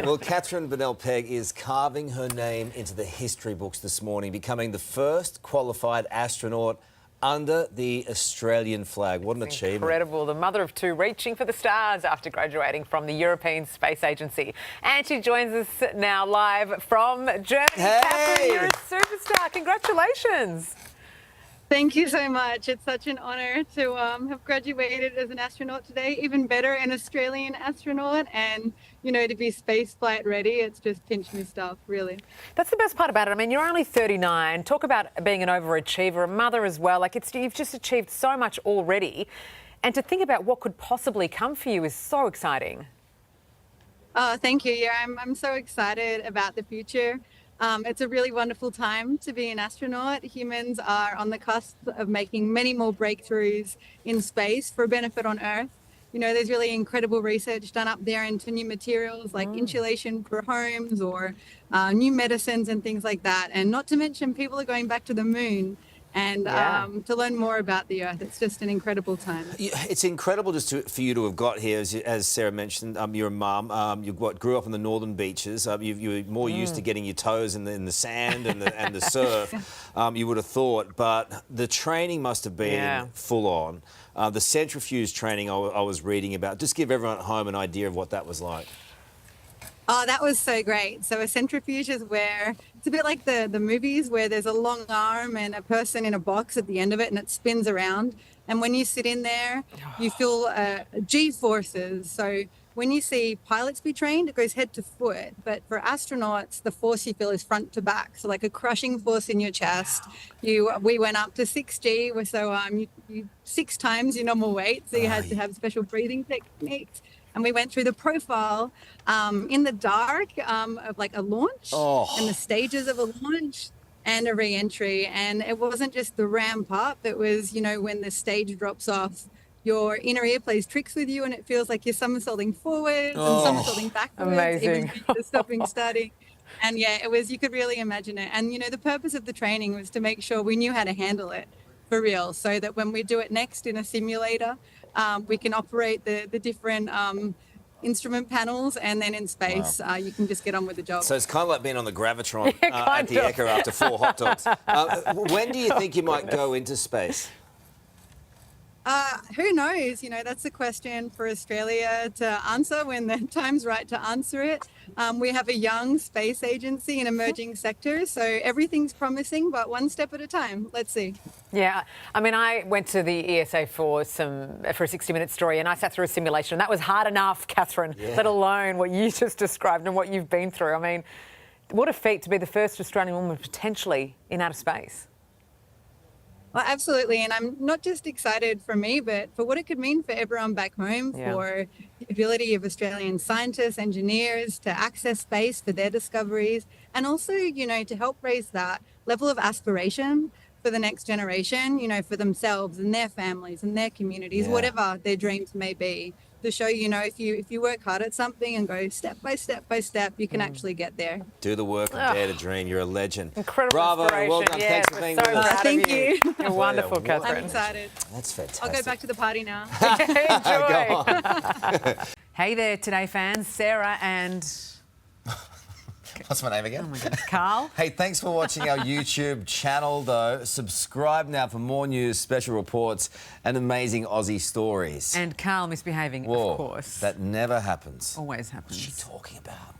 Well, Catherine Bennell-Pegg is carving her name into the history books this morning, becoming the first qualified astronaut under the Australian flag. What an achievement. Incredible. The mother of two reaching for the stars after graduating from the European Space Agency. And she joins us now live from Germany. Hey! Catherine, you're a superstar. Congratulations. Thank you so much. It's such an honour to have graduated as an astronaut today. Even better, an Australian astronaut, and to be spaceflight ready. It's just pinch me stuff, really. That's the best part about it. I mean, you're only 39. Talk about being an overachiever, a mother as well. You've just achieved so much already, and to think about what could possibly come for you is so exciting. Oh, thank you. Yeah, I'm so excited about the future. It's a really wonderful time to be an astronaut. Humans are on the cusp of making many more breakthroughs in space for benefit on Earth. There's really incredible research done up there into new materials like insulation for homes or new medicines and things like that. And not to mention, people are going back to the moon and to learn more about the Earth. It's just an incredible time. It's incredible just for you to have got here. As Sarah mentioned, you're a mum. You grew up on the northern beaches. You're more used to getting your toes in the sand and the surf, you would have thought. But the training must have been full on. The centrifuge training I was reading about. Just give everyone at home an idea of what that was like. Oh, that was so great. So a centrifuge is where, it's a bit like the movies where there's a long arm and a person in a box at the end of it and it spins around. And when you sit in there, you feel G-forces. So when you see pilots be trained, it goes head to foot. But for astronauts, the force you feel is front to back. So like a crushing force in your chest. We went up to 6G, so you 6 times your normal weight. So you had to have special breathing techniques. And we went through the profile in the dark of like a launch and the stages of a launch and a re-entry. And it wasn't just the ramp up. It was, when the stage drops off, your inner ear plays tricks with you and it feels like you're somersaulting forwards and somersaulting backwards. Amazing. Even stopping, starting. And yeah, you could really imagine it. And, the purpose of the training was to make sure we knew how to handle it for real, so that when we do it next in a simulator, we can operate the different instrument panels, and then in space, you can just get on with the job. So it's kind of like being on the Gravitron at the Ekka after 4 hot dogs. When do you think you might go into space? Who knows? That's a question for Australia to answer when the time's right to answer it. We have a young space agency in emerging sectors, so everything's promising, but one step at a time. Let's see. Yeah, I mean, I went to the ESA for a 60-minute story, and I sat through a simulation. That was hard enough, Catherine, let alone what you just described and what you've been through. I mean, what a feat to be the first Australian woman potentially in outer space. Well, absolutely. And I'm not just excited for me, but for what it could mean for everyone back home, for the ability of Australian scientists, engineers to access space for their discoveries, and also, to help raise that level of aspiration for the next generation, for themselves and their families and their communities, whatever their dreams may be. To show, if you work hard at something and go step by step by step, you can actually get there. Do the work and dare to dream. You're a legend. Incredible Bravo, inspiration. well done. Thanks for being with us. Thank you. You're wonderful, Catherine. I'm excited. That's fantastic. I'll go back to the party now. Enjoy. Hey there, Today fans. Sarah and... What's my name again? Oh my goodness, Carl. Hey, thanks for watching our YouTube channel, though. Subscribe now for more news, special reports, and amazing Aussie stories. And Carl misbehaving, Whoa, of course. That never happens. Always happens. What's she talking about?